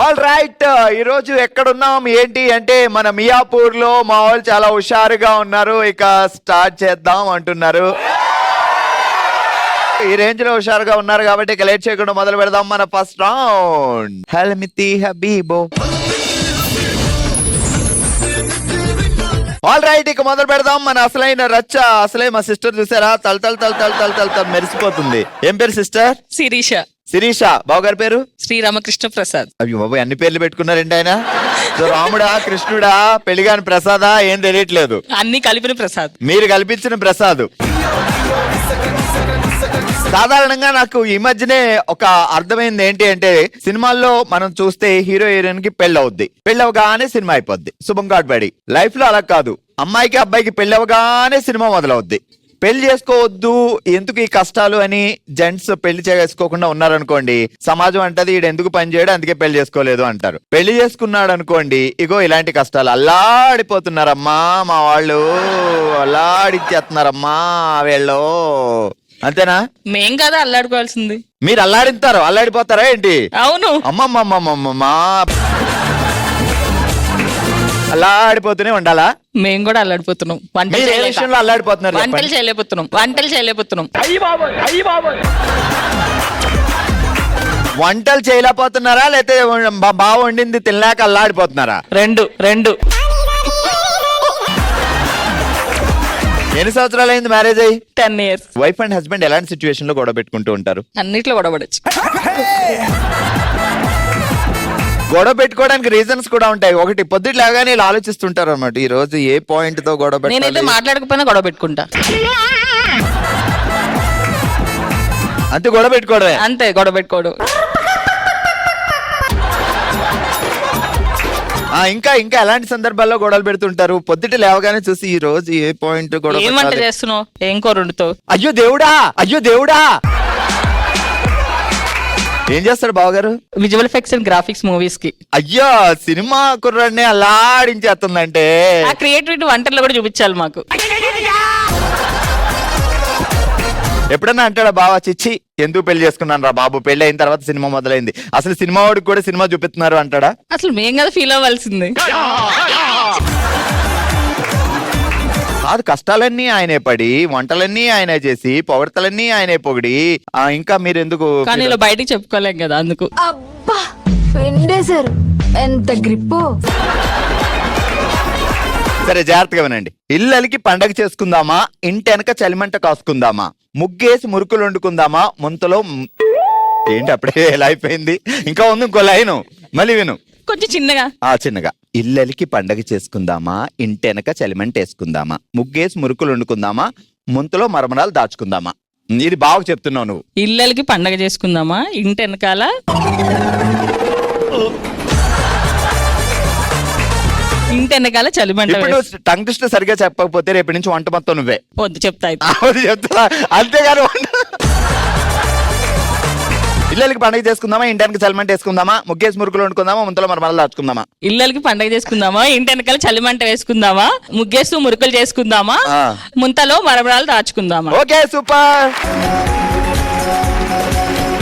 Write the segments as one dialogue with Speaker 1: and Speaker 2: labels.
Speaker 1: All right, ఈ రోజు ఎక్కడున్నాం ఏంటి అంటే మన మియాపూర్ లో మా వాళ్ళు చాలా హుషారుగా ఉన్నారు. ఇక స్టార్ట్ చేద్దాం అంటున్నారు. ఈ రేంజ్ లో హుషారుగా ఉన్నారు కాబట్టి ఇక లేట్ చేయకుండా మొదలు పెడదాం మన ఫస్ట్ రౌండ్. హల్మితి హబీబో. ఆల్ రైట్, ఇక మొదలు పెడదాం మన అసలైన రచ్చ. అసలే మా సిస్టర్ చూసారా, తల్ తల్ తల్ తల్ తల్ తల్ తల్ మెరిసిపోతుంది. ఏం పేరు సిస్టర్?
Speaker 2: శిరీష.
Speaker 1: శిరీష. బావగారి పేరు?
Speaker 2: శ్రీరామకృష్ణ ప్రసాద్.
Speaker 1: అయ్యో బాబాయ్, అన్ని పేర్లు పెట్టుకున్నారండి ఆయన. సో రాముడా, కృష్ణుడా, పెళ్లిగాని ప్రసాదా ఏం తెలియట్లేదు.
Speaker 2: అన్ని కలిపిన ప్రసాద్.
Speaker 1: మీరు కల్పించిన ప్రసాద్. సాధారణంగా నాకు ఈ మధ్యనే ఒక అర్థమైంది ఏంటి అంటే, సినిమాల్లో మనం చూస్తే హీరో హీరోయిన్ కి పెళ్లి అవుద్ది, పెళ్లి అవగానే సినిమా అయిపోద్ది. శుభం గాడ్బడి. లైఫ్ లో అలా కాదు, అమ్మాయికి అబ్బాయికి పెళ్లి అవగానే సినిమా మొదలవుద్ది. పెళ్లి చేసుకోవద్దు, ఎందుకు ఈ కష్టాలు అని జెంట్స్ పెళ్లి చేసుకోకుండా ఉన్నారనుకోండి, సమాజం అంటది ఈడు ఎందుకు పని చేయడు అందుకే పెళ్లి చేసుకోలేదు అంటారు. పెళ్లి చేసుకున్నాడు అనుకోండి, ఇగో ఇలాంటి కష్టాలు. అల్లాడిపోతున్నారమ్మా మా వాళ్ళు, అల్లాడిచ్చేస్తున్నారమ్మా వీళ్ళు. అంతేనా?
Speaker 2: మేం కదా అల్లాడుకోవాల్సింది.
Speaker 1: మీరు అల్లాడితారు, అల్లాడిపోతారా ఏంటి?
Speaker 2: అవును.
Speaker 1: అమ్మమ్మమ్మమ్మమ్మా, అల్లాడిపోతూనే ఉండాలా?
Speaker 2: మేము కూడా అల్లాడిపోతున్నాం. వంటలు
Speaker 1: అల్లాడిపోతున్నారు,
Speaker 2: చేయలేకపోతున్నాం.
Speaker 1: వంటలు చేయలేకపోతున్నారా లేకపోతే బాగా వండింది తినలేక అల్లాడిపోతున్నారా?
Speaker 2: రెండు.
Speaker 1: ఎన్ని సంవత్సరాలు అయింది మ్యారేజ్ అయ్యి?
Speaker 2: 10 years.
Speaker 1: వైఫ్ అండ్ హస్బెండ్ ఎలాంటి సిచ్యువేషన్ లో గొడవ పెట్టుకుంటూ ఉంటారు?
Speaker 2: అన్నిట్లో గొడవడచ్చు.
Speaker 1: గొడవ పెట్టుకోవడానికి రీజన్స్ కూడా ఉంటాయి. ఒకటి, పొద్దుట లాగానే ఇలా ఆలోచిస్తుంటారు అనమాట, ఈ రోజు ఏ పాయింట్ తో గొడవ
Speaker 2: నేనైతే
Speaker 1: పెట్టాలి.
Speaker 2: మాట్లాడకపోయినా గొడవ పెట్టుకుంటా.
Speaker 1: అంతే, గొడవ పెట్టుకోవడమే.
Speaker 2: అంతే, గొడవ పెట్టుకోవడం.
Speaker 1: ఇంకా ఎలాంటి సందర్భాల్లో గొడవలు పెడుతుంటారు? పొద్దుట లేవగానే చూసి ఈ రోజు ఏ పాయింట్ గొడవ
Speaker 2: ఏం వంట చేస్తున్నావు, ఏం కూర వండుతావు,
Speaker 1: అయ్యో దేవుడా. ఏం చేస్తారు బావగారు?
Speaker 2: Visual effects and graphics movies కి.
Speaker 1: అయ్యో, సినిమా కుర్రాడిని అల్లాడించేస్తుందంటే
Speaker 2: ఆ క్రియేటివిటీ వంటల్లో కూడా చూపించాలి మాకు.
Speaker 1: ఎప్పుడన్నా అంటాడా బావా, చిచ్చి ఎందుకు పెళ్లి చేసుకున్నాను రా బాబు, పెళ్లి అయిన తర్వాత సినిమా మొదలైంది, అసలు సినిమా వాడికి కూడా సినిమా చూపిస్తున్నారు అంటాడా?
Speaker 2: అసలు మేం కదా ఫీల్ అవ్వాల్సింది.
Speaker 1: కాదు, కష్టాలన్నీ ఆయనే పడి, వంటలన్నీ ఆయనే చేసి, పొగడతలన్నీ ఆయనే పొగిడి, ఇంకా మీరు ఎందుకు?
Speaker 2: కానీ ఇలా బయటికి చెప్పుకోలేం కదా, అందుకు.
Speaker 3: అబ్బా వెండేశారు, ఎంత గ్రిప్పు.
Speaker 1: సరే, జాగ్రత్తగా వినండి. ఇళ్ళకి పండగ చేసుకుందామా, ఇంటెనక చలిమంట కాసుకుందామా, ముగ్గేసి మురుకులు వండుకుందామా, ముంతలో ఏంటి అప్పుడే ఎలా అయిపోయింది? ఇంకా ఉంది ఇంకో లైను, మళ్ళీ విను
Speaker 2: కొంచెం చిన్నగా.
Speaker 1: చిన్నగా. ఇళ్ళకి పండగ చేసుకుందామా, ఇంటెనక చలిమంట వేసుకుందామా, ముగ్గేసి మురుకులు వండుకుందామా, ముంతలో మరమరాలు దాచుకుందామా. ఇది బాగా చెప్తున్నావు నువ్వు.
Speaker 2: ఇళ్ళకి పండగ చేసుకుందామా, ఇంటి వెనకాల చలిమంట.
Speaker 1: ఇప్పుడు టంగ్ ట్విస్టర్ సరిగా చెప్పకపోతే రేపటి నుంచి వంట మొత్తం నువ్వే.
Speaker 2: వద్దు, చెప్తా.
Speaker 1: అంతేగాని ఇళ్ళకి పండగ చేసుకుందామా, ఇంటానికి చలిమంట వేసుకుందామా, ముగ్గేసి మురుకులు వండుకుందామా, ముంతలో మరమరాలు దాచుకుందామా.
Speaker 2: ఇళ్ళకి పండగ చేసుకుందామా, ఇంటి వెనకాల చలిమంట వేసుకుందామా, ముగ్గేస్తూ మురుకులు చేసుకుందామా, ముంతలో మరమరాలు దాచుకుందామా.
Speaker 1: Okay, super.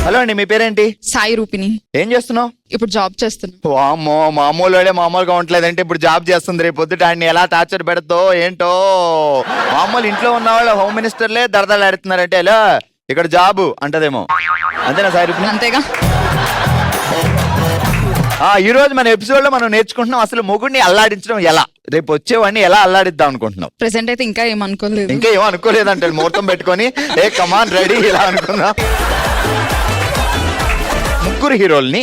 Speaker 1: హలో అండి, మీ పేరేంటి?
Speaker 4: సాయి రూపిణి.
Speaker 1: ఏం చేస్తున్నావు?
Speaker 4: ఇప్పుడు జాబ్ చేస్తున్నా.
Speaker 1: వామ్మో, మామూలుగా ఉండలేదంటే ఇప్పుడు జాబ్ చేస్తుంది. రేపు పొద్దుట ఆయన్ని ఎలా టార్చర్ పెడతో ఏంటో. మామూలు ఇంట్లో ఉన్న వాళ్ళు హోమ్ మినిస్టర్లే దరదలు ఆడుతున్నారంటే ఎలా ఇక్కడ జాబు అంటదేమో. అంతేనా సాయి రూపిణి?
Speaker 4: అంతేగా.
Speaker 1: ఈ రోజు మన ఎపిసోడ్ లో మనం నేర్చుకుంటున్నాం అసలు మొగుడిని అల్లాడించడం ఎలా. రేపు వచ్చేవాడిని ఎలా అల్లాడిద్దాం అనుకుంటున్నాం.
Speaker 4: ప్రెసెంట్ అయితే ఇంకా ఏం
Speaker 1: అనుకోలేదంటే ముహూర్తం పెట్టుకొని ఏ కమాన్ రెడీ ఇలా అనుకుందాం. ముగ్గురు హీరోల్ని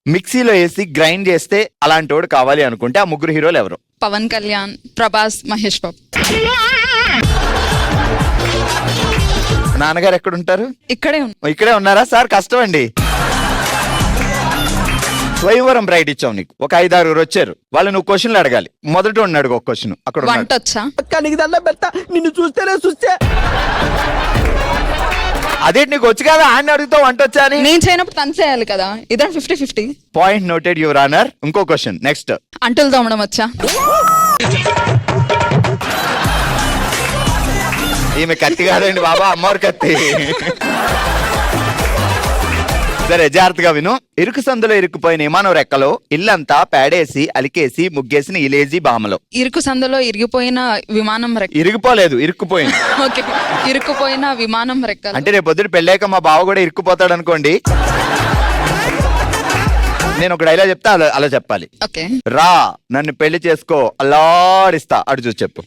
Speaker 1: మిక్సీలో వేసి గ్రైండ్ చేస్తే అలాంటి వాడు కావాలి అనుకుంటే ఆ ముగ్గురు హీరోలు ఎవరు?
Speaker 4: పవన్ కళ్యాణ్, ప్రభాస్, మహేష్ బాబు.
Speaker 1: నాన్నగారు ఎక్కడుంటారు?
Speaker 4: ఇక్కడే
Speaker 1: ఉన్నారా? సార్ కష్టం అండి. స్వయంవరం బ్రైడ్ ఇచ్చావు నీకు, ఒక 5-6 వచ్చారు. వాళ్ళు నువ్వు క్వశ్చన్లు అడగాలి. మొదట ఉన్నాడు ఒక క్వశ్చన్ అక్కడ.
Speaker 4: వంట వచ్చా?
Speaker 5: నిన్ను చూస్తే
Speaker 1: అదే నీకు వచ్చి కదా ఆయన అడుగుతావు వంట వచ్చా అని.
Speaker 4: నేను చేయనప్పుడు తను చేయాలి కదా, ఇద్దరు 50-50.
Speaker 1: Point noted your honour. ఇంకో క్వశ్చన్ నెక్స్ట్.
Speaker 4: అంటులు తోమడం వచ్చా?
Speaker 1: ఈమె కత్తి కాదండి బాబా, అమ్మవారి కత్తి. సరే జాగ్రత్తగా విను. ఇరుకు సందులో ఇరుక్కుపోయిన విమానం రెక్కలో ఇల్లంతా పేడేసి అలికేసి ముగ్గేసిన ఇలేజీ బామలో.
Speaker 4: ఇరుకు సందులో ఇరిగిపోయిన విమానం రెక్క.
Speaker 1: ఇరిగిపోలేదు, ఇరుక్కుపోయింది.
Speaker 4: ఓకే, ఇరుక్కుపోయిన విమానం రెక్కలు.
Speaker 1: అంటే రేపు పొద్దున పెళ్ళాక మా బావ కూడా ఇరుక్కుపోతాడు అనుకోండి, నేను ఒక డైలాగ్ చెప్తా, అలా చెప్పాలి.
Speaker 4: ఓకే.
Speaker 1: రా నన్ను పెళ్లి చేసుకో అల్లాడిస్తా, అటు చూసి చెప్పు.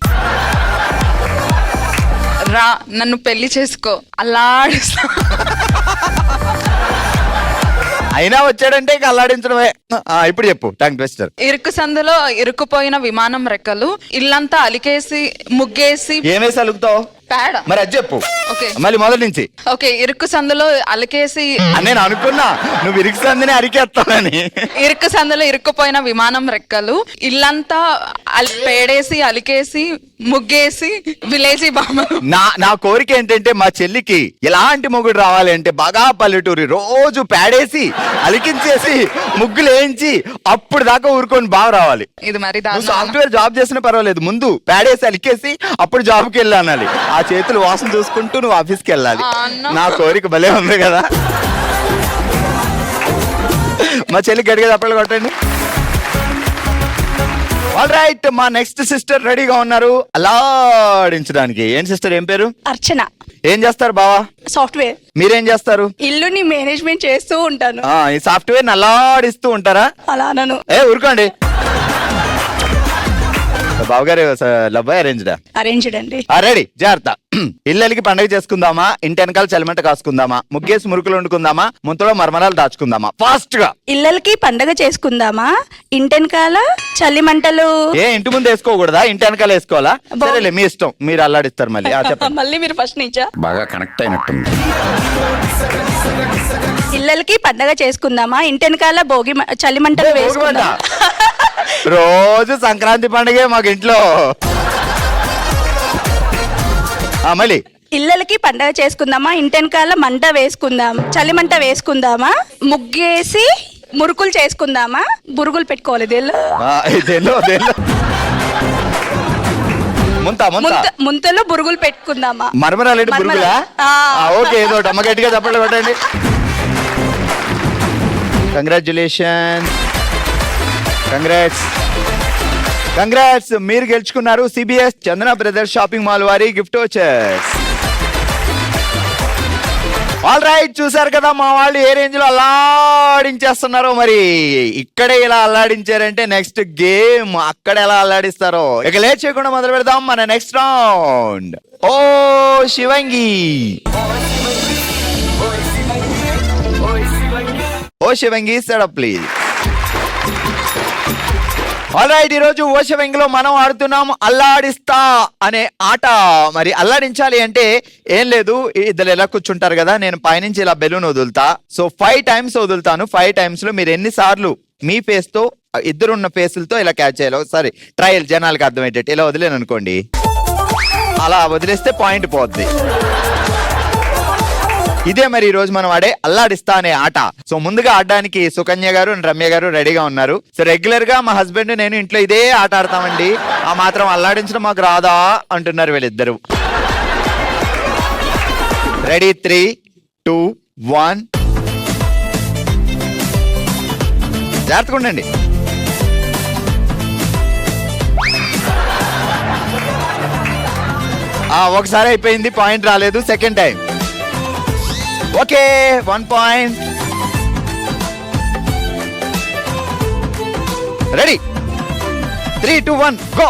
Speaker 4: రా నన్ను పెళ్లి చేసుకో అల్లాడిస్తా.
Speaker 1: అయినా వచ్చాడంటే ఇక అల్లాడించడమే. ఇప్పుడు చెప్పు టంగ్ ట్విస్టర్.
Speaker 4: ఇరుకు సందులో ఇరుక్కుపోయిన విమానం రెక్కలు ఇల్లంతా అలికేసి ముగ్గేసి.
Speaker 1: ఏమేసి అలుగుతావు
Speaker 4: పేడ.
Speaker 1: మరి అది చెప్పు.
Speaker 4: ఓకే.
Speaker 1: మళ్ళీ మొదటి నుంచి.
Speaker 4: ఓకే, ఇరుకు సందులో అలికేసి.
Speaker 1: నేను అనుకున్నా నువ్వు ఇరుకు సందిని అరికేస్తానని.
Speaker 4: ఇరుకు సందులో ఇరుక్కుపోయిన విమానం రెక్కలు ఇల్లంతా పేడేసి అలికేసి ముగ్గేసి విలేజీ బామ్మలు.
Speaker 1: నా కోరిక ఏంటంటే మా చెల్లికి ఎలాంటి మొగుడు రావాలి అంటే బాగా పల్లెటూరి, రోజు పేడేసి అలికించేసి ముగ్గులు వేయించి అప్పుడు దాకా ఊరుకొని బాగా రావాలి.
Speaker 4: ఇది మరి
Speaker 1: నువ్వు సాఫ్ట్వేర్ జాబ్ చేసినా పర్వాలేదు, ముందు పేడేసి అలికేసి అప్పుడు జాబ్కి వెళ్ళి అనాలి. ఆ చేతులు వాసన చూసుకుంటూ నువ్వు ఆఫీస్కి వెళ్ళాలి. నా కోరిక భలే ఉంది కదా. మా చెల్లి గడిగా తప్పలు కొట్టండి. ఆల్ రైట్, మా నెక్స్ట్ సిస్టర్ రెడీగా ఉన్నారు అలాడించడానికి. ఏం సిస్టర్, ఏం పేరు?
Speaker 6: అర్చన.
Speaker 1: ఏం చేస్తారు బావా?
Speaker 6: సాఫ్ట్వేర్.
Speaker 1: మీరేం చేస్తారు?
Speaker 6: ఇల్లుని మేనేజ్మెంట్ చేస్తూ ఉంటాను.
Speaker 1: ఈ సాఫ్ట్వేర్ అల్లాడిస్తూ ఉంటారా?
Speaker 6: అలా నన్ను
Speaker 1: ఊరుకోండి. బావగారు లవ్ అరేంజ్డా?
Speaker 6: అరేంజ్డ్ అండి.
Speaker 1: రెడీ, జాగ్రత్త. ఇళ్ళకి పండగ చేసుకుందామా, ఇంటి వెనకాల చలిమంట కాసుకుందామా, ముగ్గేసి మురుకులు వండుకుందామా, ముంతలో మరమరాలు దాచుకుందామా? ఫాస్ట్ గా.
Speaker 6: ఇళ్ళకి పండగ చేసుకుందామా, ఇంటెనకాల చలి మంటలు.
Speaker 1: ఇంటి ముందు వేసుకోకూడదా, ఇంటి వెనకాల వేసుకోవాలా? సరేలే మీ ఇష్టం, మీరు అల్లాడిస్తారు మళ్ళీ. చెప్పండి.
Speaker 6: మళ్ళీ మీరు ఫస్ట్ నుంచా?
Speaker 7: బాగా కనెక్ట్ అయినట్టుంది.
Speaker 6: ఇళ్ళకి పండగ చేసుకుందామా, ఇంటెనకాల భోగి చలి మంటలు వేసుకుందామా.
Speaker 1: రోజు సంక్రాంతి పండుగే మాకు ఇంట్లో. మళ్ళీ
Speaker 6: ఇళ్ళకి పండగ చేసుకుందామా, ఇంటెనకాల మంట వేసుకుందాం, చలి మంట వేసుకుందామా, ముగ్గేసి మురుకులు చేసుకుందామా, బురుగులు పెట్టుకోవాలి. ముంతలో బురుగులు పెట్టుకుందామా.
Speaker 1: మరమరాలు బురుగులా? ఓకే, ఏదో అమ్మ గట్టిగా చెప్పండి పెట్టండి. కంగ్రాచులేషన్, కంగ్రాట్స్, మీరు గెలుచుకున్నారు సిబిఎస్ చందన బ్రదర్స్ షాపింగ్ మాల్ వారి గిఫ్ట్ వోచర్స్. ఆల్ రైట్, చూసారు కదా మా వాళ్ళు ఏ రేంజ్ లో అల్లాడించేస్తున్నారో. మరి ఇక్కడే ఇలా అల్లాడించారంటే నెక్స్ట్ గేమ్ అక్కడ ఎలా అల్లాడిస్తారో. ఇక లేట్ చేయకుండా మొదలు పెడదాం మన నెక్స్ట్ రౌండ్. ఓ శివంగి, ఓ Shivangi setup please. All right, ఈ రోజు ఓ శివంగిలో మనం ఆడుతున్నాం అల్లాడిస్తా అనే ఆట. మరి అల్లాడించాలి అంటే ఏం లేదు, ఇద్దరు ఎలా కూర్చుంటారు కదా, నేను పైనుంచి ఇలా బెలూన్ వదులుతా. సో 5 times వదులుతాను. 5 times లో మీరు ఎన్నిసార్లు మీ ఫేస్ తో ఇద్దరున్న ఫేసులతో ఇలా క్యాచ్ చేయాలి. ఒకసారి ట్రయల్, జనాలకు అర్థమయ్యేటట్టు. ఇలా వదిలేను అనుకోండి, అలా వదిలేస్తే పాయింట్ పోద్ది. ఇదే మరి ఈ రోజు మనం ఆడే అల్లాడిస్తా అనే ఆట. సో ముందుగా ఆడడానికి సుకన్య గారు అండ్ రమ్య గారు రెడీగా ఉన్నారు. సో రెగ్యులర్ గా మా హస్బెండ్ నేను ఇంట్లో ఇదే ఆట ఆడతామండి, ఆ మాత్రం అల్లాడించడం మాకు రాదా అంటున్నారు వీళ్ళిద్దరు. రెడీ, 3, 2, 1. జాగ్రత్తగా ఉండండి. ఒకసారి అయిపోయింది, పాయింట్ రాలేదు. Second time. Okay, 1 point. Ready, 3, 2, 1 go.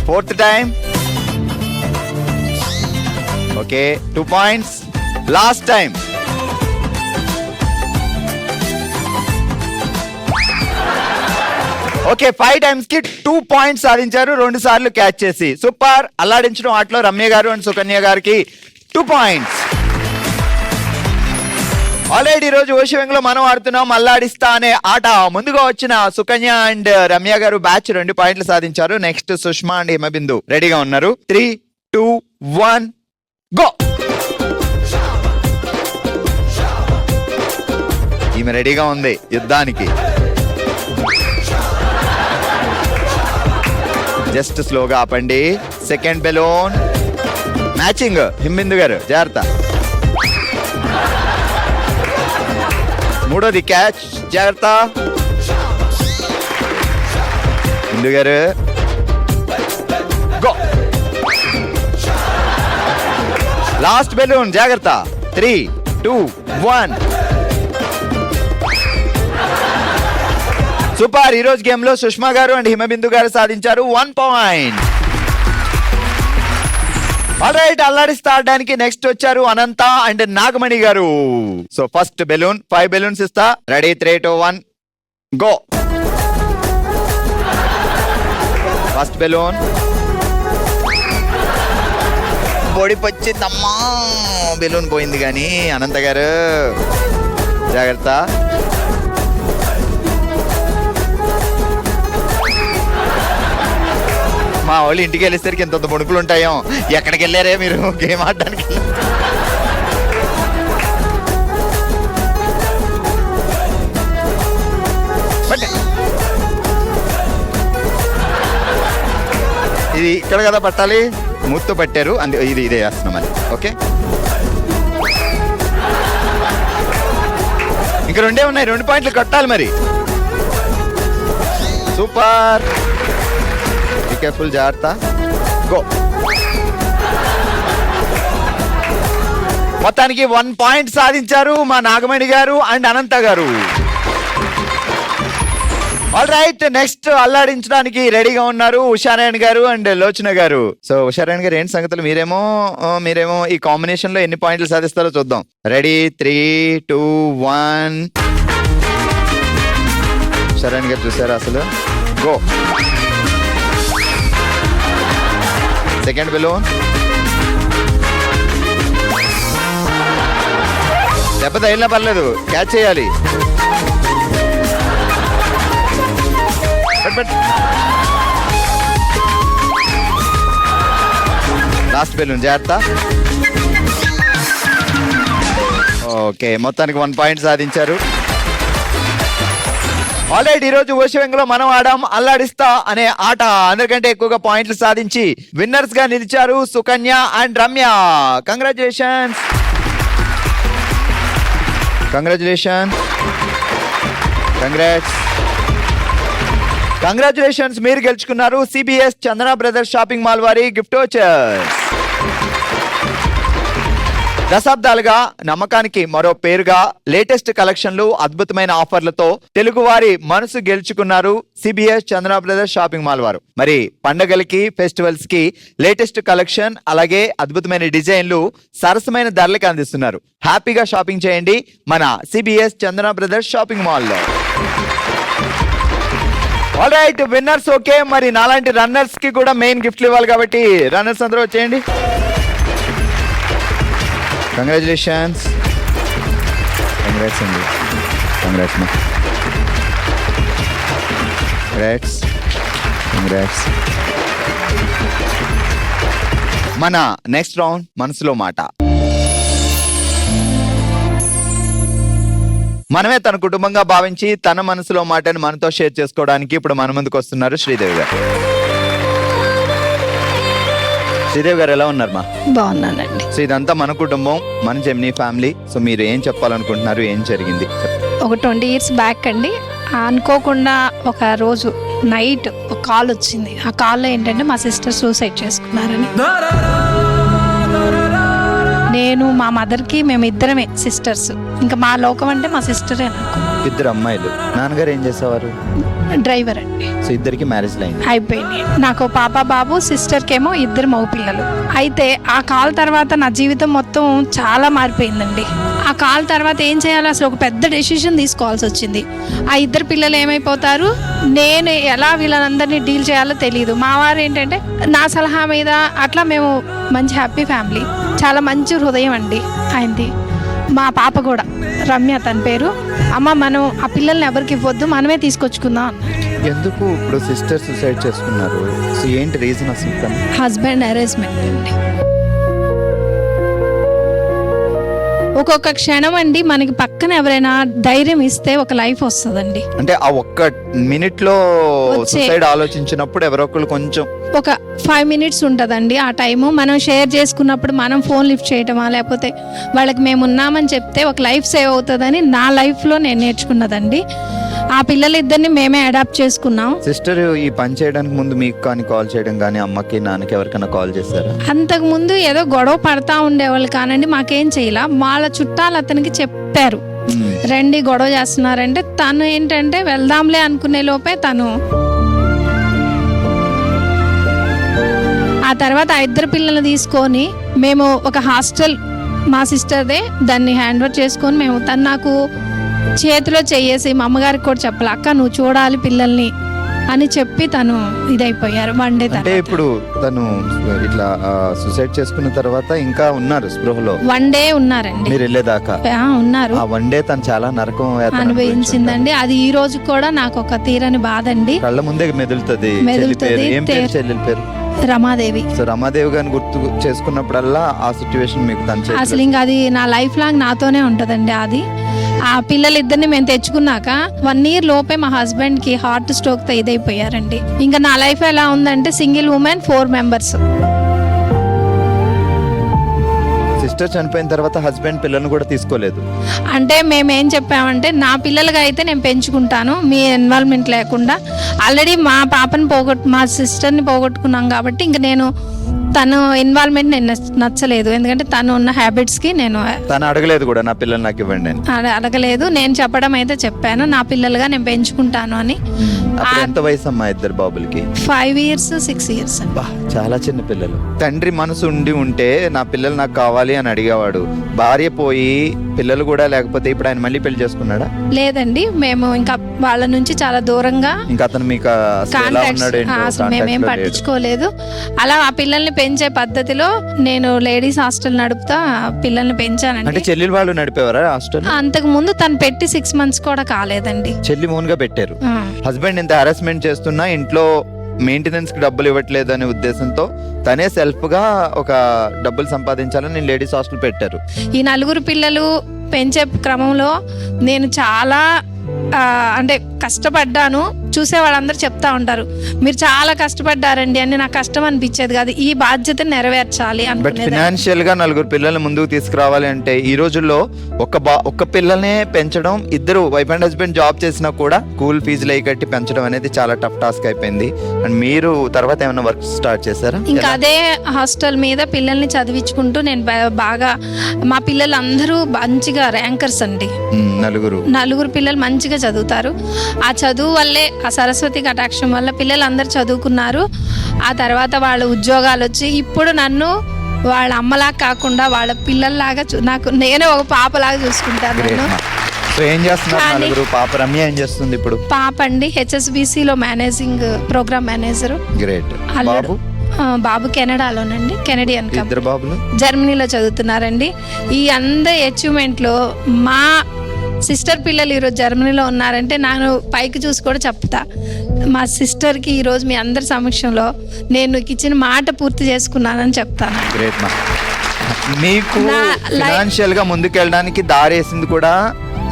Speaker 1: Fourth time. Okay, 2 points. Last time. Okay, 5 times కి 2 points సాధించారు, 2 సార్లు క్యాచ్ చేసి. సూపర్. అల్లాడించడం ఆటలో రమ్య గారు అండ్ సుకన్య గారికి 2 points. ఆల్రెడీ ఈ రోజు ఓషివంగిలో మనం ఆడుతున్నాం అల్లాడిస్తా అనే ఆట. ముందుగా వచ్చిన సుకన్య అండ్ రమ్య గారు బ్యాచ్ 2 పాయింట్లు సాధించారు. నెక్స్ట్ సుష్మా అండ్ హిమబిందు రెడీగా ఉన్నారు. 3, 2, 1 గో. ఈమె రెడీగా ఉంది యుద్ధానికి. జస్ట్ స్లోగా ఆపండి. Second balloon. మ్యాచింగ్ హింబిందు గారు జాగ్రత్త. మూడోది క్యాచ్, జాగ్రత్త. హిందూ గారు గో. లాస్ట్ బెలూన్, జాగ్రత్త. 3, 2, 1. సూపర్. ఈ రోజు గేమ్ లో సుష్మా గారు అండ్ హిమబిందు గారు సాధించారు 1 పాయింట్. ఆల్రైట్, అల్లాడిస్తా ఆడడానికి నెక్స్ట్ వచ్చారు అనంత అండ్ నాగమణి గారు. సో ఫస్ట్ బెలూన్, 5 బెలూన్స్ ఇస్తా. Ready, 3, 2, 1 go. ఫస్ట్ బెలూన్ పొడిపొచ్చిందమ్మా, బెలూన్ పోయింది కానీ. అనంత గారు జాగ్రత్త. మా వాళ్ళు ఇంటికి వెళ్ళేసరికి ఎంత బొడుకులు ఉంటాయో. ఎక్కడికి వెళ్ళారే మీరు గేమ్ ఆడడానికి? ఇది ఇక్కడ కదా పట్టాలి, మూత్తో పట్టారు, ఇది ఇదే వేస్తున్నాం మరి. ఓకే, ఇంకా 2 ఉన్నాయి, 2 పాయింట్లు కొట్టాలి మరి. సూపర్, కేర్ఫుల్, జాగ్రత్త, గో. మొత్తానికి 1 పాయింట్ సాధించారు మా నాగమణి గారు అండ్ అనంత గారు. ఆల్ రైట్, నెక్స్ట్ అల్లాడించడానికి రెడీగా ఉన్నారు ఉషారాయణ గారు అండ్ లోచన గారు. సో ఉషారాయణ గారు, ఏంటి సంగతులు? మీరేమో ఈ కాంబినేషన్ లో ఎన్ని పాయింట్లు సాధిస్తారో చూద్దాం. రెడీ, 3, 2, 1. ఉషారాయణ గారు చూసారా అసలు? గో. సెకండ్ బెలూన్, దెబ్బ తగిలినా పర్లేదు, క్యాచ్ చేయాలి. లాస్ట్ బెలూన్, జాగ్రత్త. ఓకే, మొత్తానికి 1 పాయింట్ సాధించారు. ఆల్రెడీ ఈ రోజు ఓషివెంగలో మనం ఆడాం అల్లాడిస్తా అనే ఆట. అందరికంటే ఎక్కువగా పాయింట్లు సాధించి విన్నర్స్ గా నిలిచారు Sukanya and Ramya. Congratulations, congratulation, congratulations. మీరు గెలుచుకున్నారు CBS చందన బ్రదర్స్ షాపింగ్ మాల్ వారి గిఫ్ట్ వోచర్స్. దశాబ్దాలుగా నమ్మకానికి మరో పేరుగా లేటెస్ట్ కలెక్షన్లు, అద్భుతమైన ఆఫర్లతో తెలుగు వారి మనసు గెలుచుకున్నారు CBS చందన బ్రదర్స్ షాపింగ్ మాల్ వారు. మరి పండగలకి, ఫెస్టివల్స్ కి లేటెస్ట్ కలెక్షన్, అలాగే అద్భుతమైన డిజైన్లు సరసమైన ధరలకు అందిస్తున్నారు. హ్యాపీగా షాపింగ్ చేయండి మన CBS చందన బ్రదర్స్ షాపింగ్ మాల్ లో. All right, winners okay. మరి నాలాంటి రన్నర్స్ కి కూడా మెయిన్ గిఫ్ట్లు ఇవ్వాలి కాబట్టి రన్నర్స్ అందరూ వచ్చేయండి. కంగ్రాచులేషన్స్, కంగ్రాట్స్ అండి, కంగ్రాట్స్ మా, కంగ్రాట్స్. మన నెక్స్ట్ రౌండ్ మనసులో మాట. మనమే తన కుటుంబంగా భావించి తన మనసులో మాటని మనతో షేర్ చేసుకోవడానికి ఇప్పుడు మన ముందుకు వస్తున్నారు శ్రీదేవి గారు. శ్రీదేవి గారు ఎలా ఉన్నారు మా?
Speaker 7: బాగున్నానండి.
Speaker 1: సో ఇదంతా మన కుటుంబం, మన జెమినీ ఫ్యామిలీ. సో మీరు ఏం చెప్పాలనుకుంటున్నారు, ఏం జరిగింది?
Speaker 7: ఒక 20 years బ్యాక్ అండి, అనుకోకుండా ఒక రోజు నైట్ ఒక కాల్ వచ్చింది. ఆ కాల్లో ఏంటంటే మా సిస్టర్ సూసైడ్ చేసుకున్నారని. నేను మా మదర్కి మేము ఇద్దరమే సిస్టర్స్. ఇంకా మా లోకం అంటే మా సిస్టరే నాకు.
Speaker 1: 2 అమ్మాయిలు. నాన్నగారు ఏం చేసేవారు?
Speaker 7: డ్రైవర్ అండి.
Speaker 1: సో ఇద్దరికి మ్యారేజ్ అయింది?
Speaker 7: అయిపోయింది. నాకు పాప బాబు, సిస్టర్కేమో 2 మగ పిల్లలు. అయితే ఆ కాల్ తర్వాత నా జీవితం మొత్తం చాలా మారిపోయిందండి. ఆ కాల్ తర్వాత ఏం చేయాలో అసలు ఒక పెద్ద డెసిషన్ తీసుకోవాల్సి వచ్చింది. ఆ 2 పిల్లలు ఏమైపోతారు, నేను ఎలా వీళ్ళందరినీ డీల్ చేయాలో తెలియదు. మా వారు ఏంటంటే నా సలహా మీద అట్లా మేము మంచి హ్యాపీ ఫ్యామిలీ, చాలా మంచి హృదయం అండి ఆయనది. మా పాప కూడా రమ్య తన పేరు. అమ్మ మనం ఆ పిల్లల్ని ఎవరికి ఇవ్వద్దు, మనమే తీసుకొచ్చుకుందాం అన్నారు.
Speaker 1: ఎందుకు ఇప్పుడు సిస్టర్ సూసైడ్ చేసుకున్నారు? సో ఏంటి రీజన్ అసలు?
Speaker 7: హస్బెండ్ అరేంజ్మెంట్ అండి. ఒక్కొక్క క్షణం అండి మనకి పక్కన ఎవరైనా ధైర్యం ఇస్తే ఒక లైఫ్ వస్తుందండి.
Speaker 1: అంటే ఆ ఒక్క మినిట్ లో
Speaker 7: వచ్చే-
Speaker 1: సూసైడ్ ఆలోచించినప్పుడు ఎవరో ఒకళ్ళు కొంచెం
Speaker 7: ఒక 5 minutes ఉంటుందండి ఆ టైము. మనం షేర్ చేసుకున్నప్పుడు మనం ఫోన్ లిఫ్ట్ చేయటమా, లేకపోతే వాళ్ళకి మేము ఉన్నామని చెప్తే ఒక లైఫ్ సేవ్ అవుతుందని నా లైఫ్లో నేను నేర్చుకున్నదండి. ఆ పిల్లలిద్దరిని మేమే అడాప్ట్ చేసుకున్నాం.
Speaker 1: సిస్టర్ ఈ పని చేయడానికి ముందు మీకు కానీ కాల్ చేయడం కానీ అమ్మకి నాన్నకి ఎవరికైనా కాల్ చేశారా?
Speaker 7: అంతకుముందు ఏదో గొడవ పడతా ఉండేవాళ్ళు కానండి, మాకేం చేయాల. వాళ్ళ చుట్టాలు అతనికి చెప్పారు, రండి గొడవ చేస్తున్నారంటే తను ఏంటంటే వెళ్దాంలే అనుకునే లోపే తను ఆ తర్వాత ఆ ఇద్దరు పిల్లల్ని తీసుకొని మేము ఒక హాస్టల్ మా సిస్టర్దే దాన్ని హ్యాండ్ ఓవర్ చేసుకొని మేము తను నాకు చేతిలో చెయ్యేసి మా అమ్మగారికి కూడా చెప్పాలి, అక్క నువ్వు చూడాలి పిల్లల్ని అని చెప్పి తను ఇదైపోయారు. వన్ డే
Speaker 1: అంటే ఇప్పుడు తను ఇట్లా సూసైడ్ చేసుకున్న తర్వాత ఇంకా ఉన్నారు స్పృహలో?
Speaker 7: వన్ డే ఉన్నారండి,
Speaker 1: మీరు వెళ్ళేదాకా
Speaker 7: ఉన్నారు.
Speaker 1: ఆ వన్ డే తను చాలా నరకం యాతన
Speaker 7: అనుభవించిందండి. అది ఈ రోజు కూడా నాకు ఒక తీరని బాధ అండి.
Speaker 1: కళ్ళ ముందే మెదులుతుంది.
Speaker 7: మెదులుతది.
Speaker 1: ఏం పేరు చెల్లెలి పేరు?
Speaker 7: రమాదేవి.
Speaker 1: సో రమాదేవి గారిని గుర్తు చేసుకున్నప్పుడల్లా ఆ సిచ్యువేషన్ మీకు తన చేతిలో-
Speaker 7: అసలు ఇంకా అది నా లైఫ్ లాంగ్ నాతోనే ఉంటదండి. అది ఆ పిల్లలిద్దరిని మేము తెచ్చుకున్నాక 1 year లోపే మా హస్బెండ్ కి హార్ట్ స్ట్రోక్ తో ఇదైపోయారండి. ఇంకా నా లైఫ్ ఎలా ఉందంటే సింగిల్ ఉమెన్ 4 members.
Speaker 1: సిస్టర్ చనిపోయిన తర్వాత హస్బెండ్ పిల్లల్ని కూడా తీసుకోలేదు.
Speaker 7: అంటే మేమేం చెప్పామంటే నా పిల్లలుగా అయితే నేను పెంచుకుంటాను మీ ఇన్వాల్వ్మెంట్ లేకుండా. ఆల్రెడీ మా పాపని మా సిస్టర్ని పోగొట్టుకున్నాం కాబట్టి ఇంక నేను తను ఇన్వాల్వ్మెంట్ నేను నచ్చలేదు. ఎందుకంటే తను ఉన్న హ్యాబిట్స్కి నేను
Speaker 1: తను అడగలేదు కూడా నా పిల్లలు నాకు ఇవ్వండి అని.
Speaker 7: అడగలేదు. నేను చెప్పడం అయితే చెప్పాను, నా పిల్లలుగా నేను పెంచుకుంటాను అని.
Speaker 1: అప్పుడు ఎంత వయసు అమ్మా ఇద్దరు బాబులకి?
Speaker 7: 5 years 6 years అండి.
Speaker 1: బా, చాలా చిన్న పిల్లలు. తండ్రి మనసు ఉంటే నా పిల్లలు నాకు కావాలి అని అడిగేవాడు. భార్య పోయి పిల్లలు కూడా లేకపోతే ఇప్పుడు ఆయన మళ్ళీ పెళ్లి చేసుకున్నాడా?
Speaker 7: లేదండి, మేము ఇంకా వాళ్ళ నుంచి చాలా దూరంగా
Speaker 1: ఇంకా అతను మీకు అసలు ఎలా ఉన్నాడు ఏంటో
Speaker 7: అసలు
Speaker 1: contact
Speaker 7: మేమేం
Speaker 1: లో లేడు.
Speaker 7: పట్టించుకోలేదు. అలా ఆ పిల్లల్ని పెంచే పద్ధతిలో నేను లేడీస్ హాస్టల్ నడుపుతా పిల్లల్ని
Speaker 1: అంటే
Speaker 7: పెంచానండి.
Speaker 1: చెల్లెలు వాళ్ళు నడిపేవారా హాస్టల్?
Speaker 7: అంతకు ముందు తను పెట్టి 6 months కూడా కాలేదండి.
Speaker 1: చెల్లి మూన్ గా పెట్టారు.
Speaker 7: ఆ.
Speaker 1: హస్బెండ్ ఇంత హరాస్మెంట్ చేస్తున్నా ఇంట్లో మెయింటెనెన్స్ కి డబ్బులు ఇవ్వట్లేదు అనే ఉద్దేశంతో తనే సెల్ఫ్ గా ఒక డబ్బులు సంపాదించాలని నేను లేడీస్ హాస్టల్ పెట్టారు.
Speaker 7: ఈ 4 పిల్లలు పెంచే క్రమంలో నేను చాలా అంటే కష్టపడ్డాను. చూసే వాళ్ళందరూ చెప్తా ఉంటారు మీరు చాలా కష్టపడ్డారండి అని. నాకు కష్టం అనిపించేది కాదు, ఈ బాధ్యత నెరవేర్చాలి
Speaker 1: బట్
Speaker 7: అనుకునేది.
Speaker 1: ఫినాన్షియల్ గా 4 పిల్లల్ని ముందుకు తీసుకురావాలి అంటే ఈ రోజుల్లో ఒక్క పిల్లనే పెంచడం, ఇద్దరు వైఫ్ అండ్ హస్బెండ్ జాబ్ చేసినా కూడా స్కూల్ ఫీజులు అయి కట్టి పెంచడం అనేది చాలా టఫ్ టాస్క్ అయిపోయింది. అండ్ మీరు తర్వాత ఏమైనా వర్క్ స్టార్ట్ చేశారా?
Speaker 7: ఇంకా అదే హాస్టల్ మీద పిల్లల్ని చదివించుకుంటూ నేను బాగా మా పిల్లలు అందరూ మంచిగా ర్యాంకర్స్ అండి. 4 పిల్లలు మంచిగా చదువుతారు. ఆ చదువు వల్లే ఆ సరస్వతి కటాక్షం వల్ల పిల్లలందరూ చదువుకున్నారు. ఆ తర్వాత వాళ్ళ ఉద్యోగాలు వచ్చి ఇప్పుడు నన్ను వాళ్ళ అమ్మలాగా కాకుండా వాళ్ళ పిల్లల్లాగా నాకు నేనే ఒక పాపలాగా చూసుకుంటాను. నన్ను
Speaker 1: సో ఏం చేస్తున్నారు 4? పాప రమ్య ఏం చేస్తుంది ఇప్పుడు?
Speaker 7: పాప అండి HSBC లో మేనేజింగ్ ప్రోగ్రామ్ మేనేజర్.
Speaker 1: గ్రేట్. బాబు?
Speaker 7: బాబు కెనడాలోనండి, కెనడియన్ కంపెనీ.
Speaker 1: ఇద్దరు బాబులు
Speaker 7: జర్మనీలో చదువుతున్నారండి. ఈ అందరి అచీవ్మెంట్లో మా సిస్టర్ పిల్లలు ఈరోజు జర్మనీలో ఉన్నారంటే నేను పైకి చూసి కూడా చెప్తా, మా సిస్టర్కి ఈరోజు మీ అందరి సమక్షంలో నేను ఇచ్చిన మాట పూర్తి చేసుకున్నానని చెప్తాను.
Speaker 1: గ్రేట్ మా. మీకు
Speaker 7: నా
Speaker 1: ఫినాన్షియల్ గా ముందుకెళ్ళడానికి దారేసింది కూడా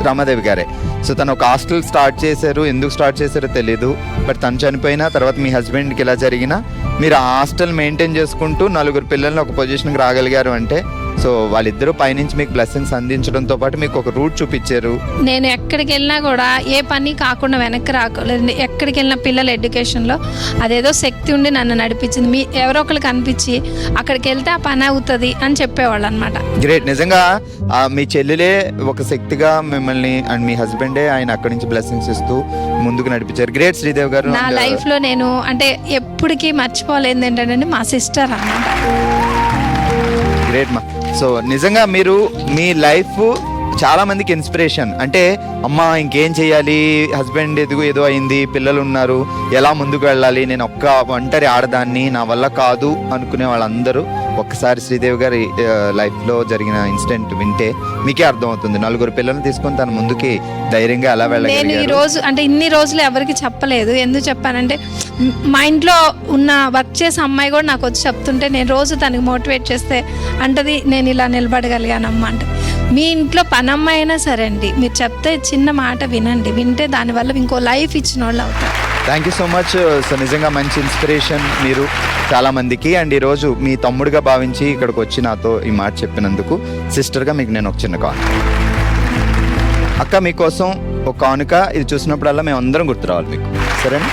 Speaker 1: రమాదేవి గారే. సో తను ఒక హాస్టల్ స్టార్ట్ చేశారు. ఎందుకు స్టార్ట్ చేశారో తెలియదు, బట్ తను చనిపోయినా తర్వాత మీ హస్బెండ్కి ఇలా జరిగినా మీరు ఆ హాస్టల్ మెయింటైన్ చేసుకుంటూ 4 పిల్లల్ని ఒక పొజిషన్కి రాగలిగారు అంటే సో వాళ్ళిద్దరూ పైనుంచి మీకు బ్లెస్సింగ్స్ అందించడంతో పాటు మీకు ఒక రూట్ చూపించారు.
Speaker 7: నేను ఎక్కడికి వెళ్ళినా కూడా ఏ పని కాకుండా వెనక్కి రాకలేదు. ఎక్కడికి వెళ్ళిన పిల్లల ఎడ్యుకేషన్లో అదేదో శక్తి ఉండి నన్ను నడిపించింది. మీ ఎవరో ఒకరు కనిపించి అక్కడికి వెళ్తే ఆ పని అవుతుంది అని చెప్పేవాళ్ళు అనమాట.
Speaker 1: గ్రేట్. నిజంగా మీ చెల్లెలే ఒక శక్తిగా మిమ్మల్ని అండ్ మీ హస్బెండే ఆయన అక్కడి నుంచి బ్లెస్సింగ్స్ ఇస్తూ ముందుకు నడిపించారు. గ్రేట్ శ్రీదేవి గారు.
Speaker 7: నా లైఫ్లో నేను అంటే ఎప్పటికీ మర్చిపోలేదు ఏంటంటే మా సిస్టర్ అన్నమాట.
Speaker 1: గ్రేట్ మా. సో నిజంగా మీరు మీ లైఫ్ చాలా మందికి ఇన్స్పిరేషన్. అంటే అమ్మ ఇంకేం చేయాలి, హస్బెండ్ ఏదో అయింది, పిల్లలు ఉన్నారు, ఎలా ముందుకు వెళ్ళాలి, నేను ఒక్క ఒంటరి ఆడదాన్ని, నా వల్ల కాదు అనుకునే వాళ్ళందరూ ఒక్కసారి శ్రీదేవి గారి లైఫ్లో జరిగిన ఇన్సిడెంట్ వింటే మీకే అర్థమవుతుంది. 4 పిల్లల్ని తీసుకొని తన ముందుకి ధైర్యంగా ఎలా
Speaker 7: నేను ఈ
Speaker 1: వెళ్ళగలిగారు.
Speaker 7: రోజు అంటే ఇన్ని రోజులు ఎవరికి చెప్పలేదు. ఎందుకు చెప్పానంటే మా ఇంట్లో ఉన్న వర్క్ చేసే అమ్మాయి కూడా నాకు వచ్చి చెప్తుంటే నేను రోజు తనకి మోటివేట్ చేస్తే అంటది నేను ఇలా నిలబడగలిగానమ్మా అంటే మీ ఇంట్లో పనమ్మాయి అయినా సరే అండి, మీరు చెప్తే చిన్న మాట వినండి, వింటే దానివల్ల ఇంకో లైఫ్ ఇచ్చిన వాళ్ళు అవుతారు.
Speaker 1: Thank you so much. So నిజంగా మంచి ఇన్స్పిరేషన్ మీరు చాలా మందికి. అండ్ ఈరోజు మీ తమ్ముడిగా భావించి ఇక్కడికి వచ్చి నాతో ఈ మాట చెప్పినందుకు సిస్టర్గా మీకు నేను ఒక చిన్న కానుక. అక్క మీకోసం ఒక కానుక, ఇది చూసినప్పుడల్లా మేము అందరం గుర్తు రావాలి మీకు, సరేనా?